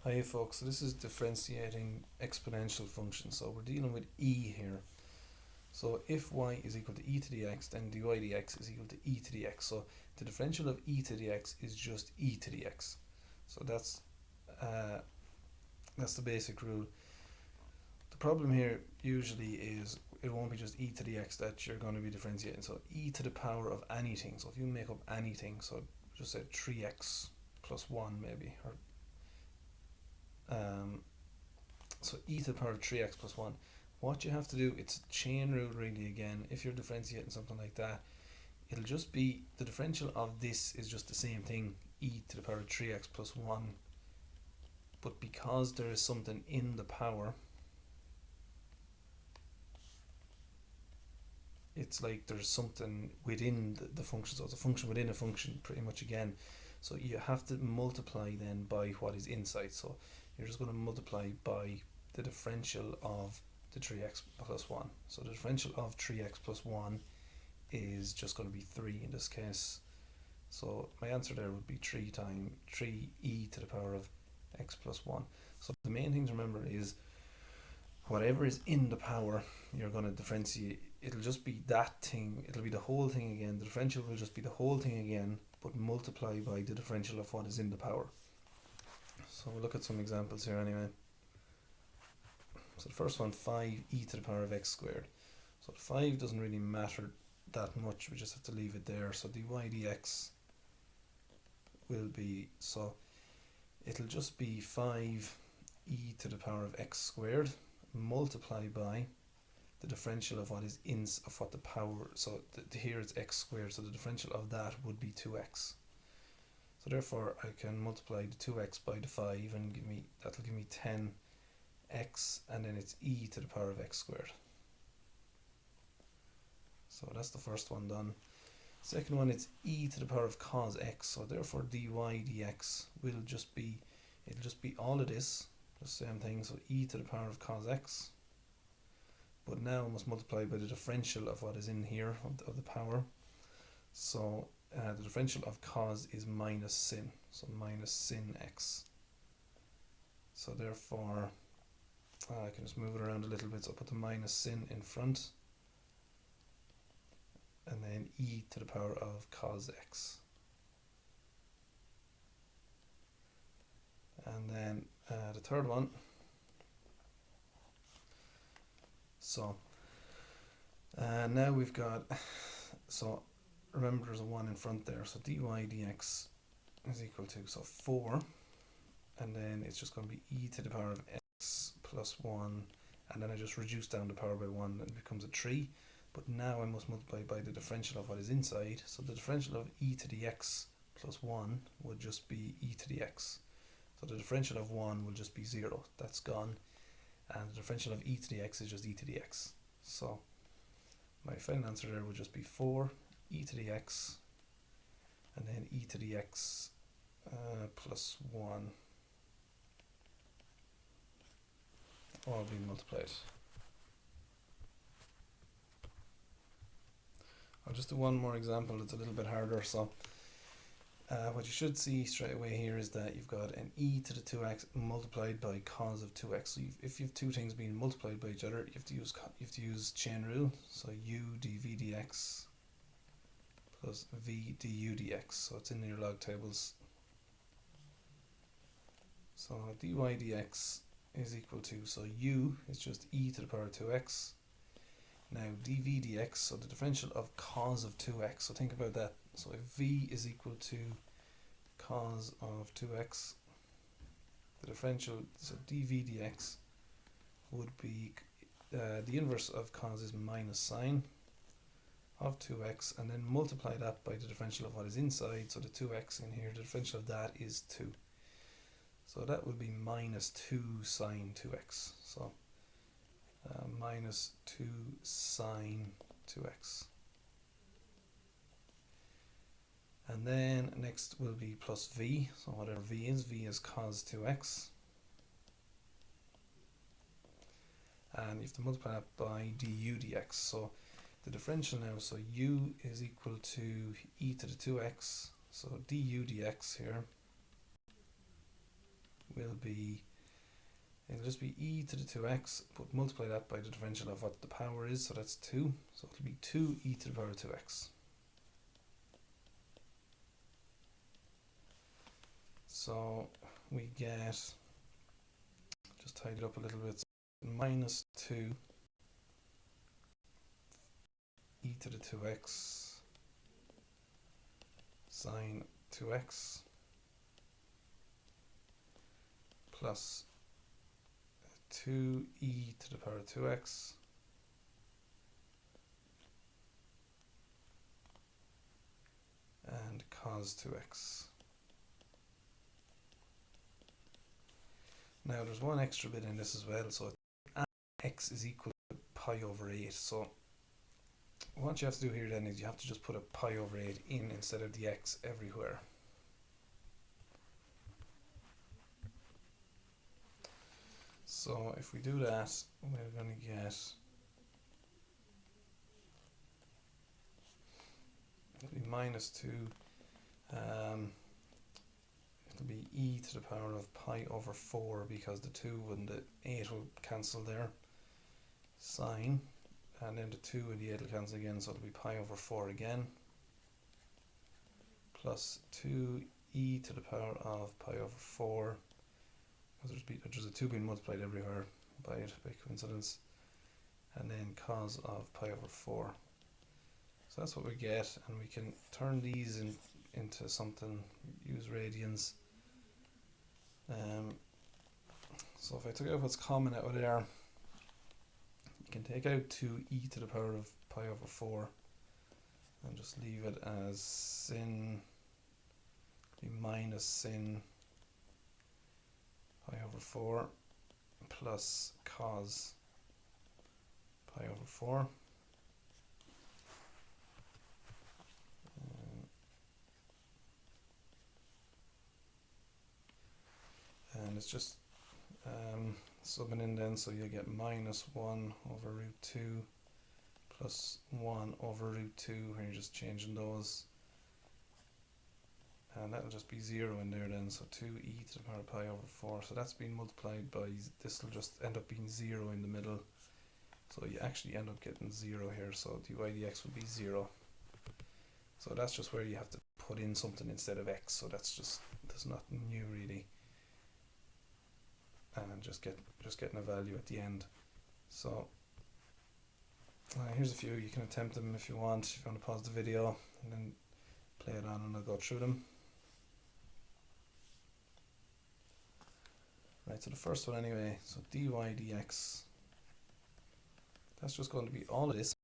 Hi folks, so this is differentiating exponential functions. So we're dealing with e here. So if y is equal to e to the x, then dy dx is equal to e to the x. So the differential of e to the x is just e to the x. So uh, that's the basic rule. The problem here usually is it won't be just e to the x that you're going to be differentiating. So e to the power of anything. So if you make up anything, so just say 3x plus 1 maybe, or um, so e to the power of 3x plus 1. What you have to do, it's chain rule really again. If you're differentiating something like that, it'll just be the differential of this is just the same thing, e to the power of 3x plus 1. But because there is something in the power, it's like there's something within the function. So it's a function within a function pretty much again. So you have to multiply then by what is inside. So you're just going to multiply by the differential of the 3x plus 1. So the differential of 3x plus 1 is just going to be 3 in this case. So my answer there would be 3 times 3e to the power of x plus 1. So the main thing to remember is whatever is in the power, you're going to differentiate. It'll just be that thing. It'll be the whole thing again. The differential will just be the whole thing again, but multiply by the differential of what is in the power. So we'll look at some examples here anyway. So the first one, 5e to the power of x squared. So 5 doesn't really matter that much. We just have to leave it there. So dy dx will be, so it'll just be 5e to the power of x squared multiply by the differential of what is in of what the power, so here it's x squared, so the differential of that would be 2x. So therefore I can multiply the 2x by the 5 and that'll give me 10x, and then it's e to the power of x squared. So that's the first one done. Second one, it's e to the power of cos x, so therefore dy dx will just be, it'll just be all of this, the same thing, so e to the power of cos x, but now I must multiply by the differential of what is in here of the power. So the differential of cos is minus sin, so minus sin x. So therefore I can just move it around a little bit, so I'll put the minus sin in front, and then e to the power of cos x. And then the third one, so now we've got, so remember there's a 1 in front there, so dy dx is equal to, so 4, and then it's just going to be e to the power of x plus 1, and then I just reduce down the power by 1 and it becomes a 3. But now I must multiply by the differential of what is inside, so the differential of e to the x plus 1 would just be e to the x. So the differential of 1 will just be 0, that's gone, and the differential of e to the x is just e to the x. So my final answer there would just be 4 e to the x, and then e to the x plus 1 all being multiplied. I'll just do one more example that's a little bit harder. So what you should see straight away here is that you've got an e to the 2x multiplied by cos of 2x. So if you have two things being multiplied by each other, you have to use chain rule. So u dv dx plus v du dx. So it's in your log tables. So dy dx is equal to, so u is just e to the power of 2x. Now dv dx, so the differential of cos of 2x, so think about that. So if v is equal to cos of 2x, the differential, so dv dx would be, the inverse of cos is minus sine of 2x, and then multiply that by the differential of what is inside, so the 2x in here, the differential of that is 2. So that would be minus 2 sine 2x. So minus 2 sine 2x. And then next will be plus v, so whatever v is cos 2x. And you have to multiply that by du dx. So the differential now, so u is equal to e to the 2x, so du dx here will be, it'll just be e to the 2x, but multiply that by the differential of what the power is, so that's 2. So it'll be 2e to the power 2x. So we get, just tidy it up a little bit, minus 2 e to the 2x sine 2x plus 2e to the power 2x and cos 2x. Now there's one extra bit in this as well, so x is equal to pi over 8. So what you have to do here then is you have to just put a pi over 8 in instead of the x everywhere. So if we do that, we're going to get, it'll be minus 2, it'll be e to the power of pi over 4, because the 2 and the 8 will cancel there, sine, and then the 2 and the 8 will cancel again, so it'll be pi over 4 again, plus 2e to the power of pi over 4, because there's a 2 being multiplied everywhere by it by coincidence, and then cos of pi over 4. So that's what we get, and we can turn these into something, use radians. So if I took out what's common out of there, you can take out 2e to the power of pi over 4 and just leave it as sin, be minus sin pi over 4 plus cos pi over 4. And it's just subbing in then, so you get minus 1 over root 2 plus 1 over root 2, when you're just changing those. And that'll just be 0 in there then, so 2e to the power of pi over 4. So that's being multiplied by, this will just end up being 0 in the middle. So you actually end up getting 0 here, so dy dx will be 0. So that's just where you have to put in something instead of x, so there's nothing new really. And just getting a value at the end. So here's a few. You can attempt them if you want to pause the video and then play it on, and I'll go through them. Right, so the first one anyway, so dy dx, that's just going to be all of this,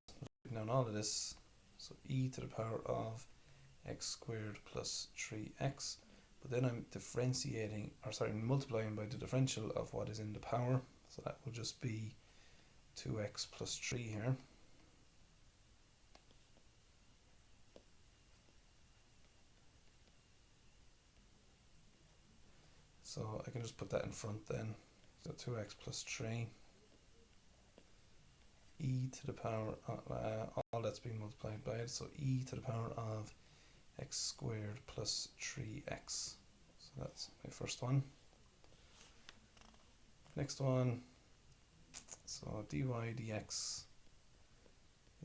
down all of this, so e to the power of x squared plus 3x. But then I'm differentiating, or sorry, multiplying by the differential of what is in the power. So that will just be 2x plus 3 here. So I can just put that in front then. So 2x plus 3. E to the power, all that's being multiplied by it. So e to the power of x squared plus 3x. So that's my first one. Next one, so dy dx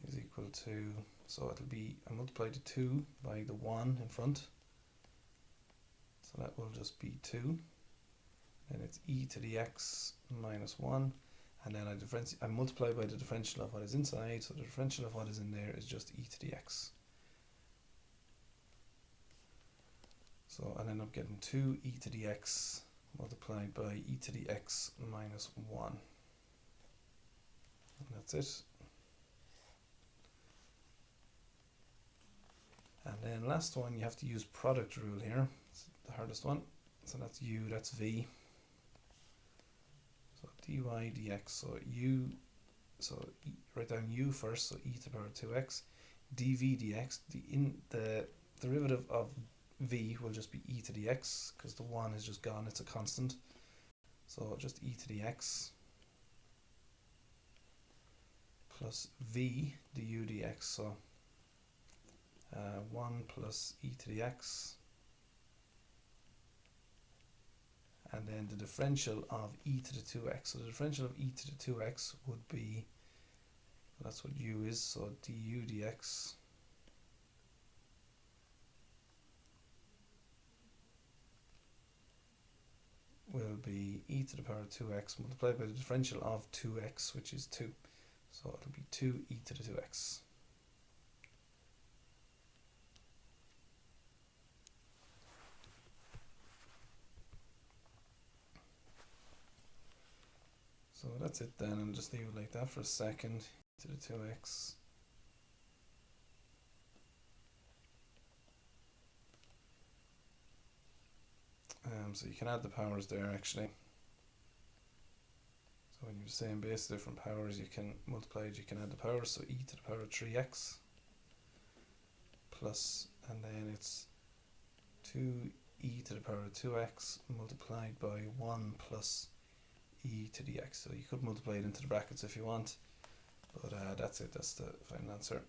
is equal to, so it'll be, I multiply the 2 by the 1 in front. So that will just be 2. Then it's e to the x minus 1. And then I multiply by the differential of what is inside. So the differential of what is in there is just e to the x. So I end up getting 2e to the x multiplied by e to the x minus 1. And that's it. And then last one, you have to use product rule here. It's the hardest one. So that's u, that's v. So dy dx, so u, so write down u first, so e to the power 2x. dv dx, the derivative of v will just be e to the x, because the 1 is just gone, it's a constant. So just e to the x plus v du dx, so 1 plus e to the x, and then the differential of e to the 2x. So the differential of e to the 2x would be, that's what u is, so du dx will be e to the power of 2x multiplied by the differential of 2x, which is 2. So it'll be 2 e to the 2x. So that's it then, I'll just leave it like that for a second. E to the 2x. So you can add the powers there actually. So when you're saying base of different powers, you can multiply it, you can add the powers. So e to the power of 3x plus, and then it's 2e to the power of 2x multiplied by 1 plus e to the x. So you could multiply it into the brackets if you want, but that's it, that's the final answer.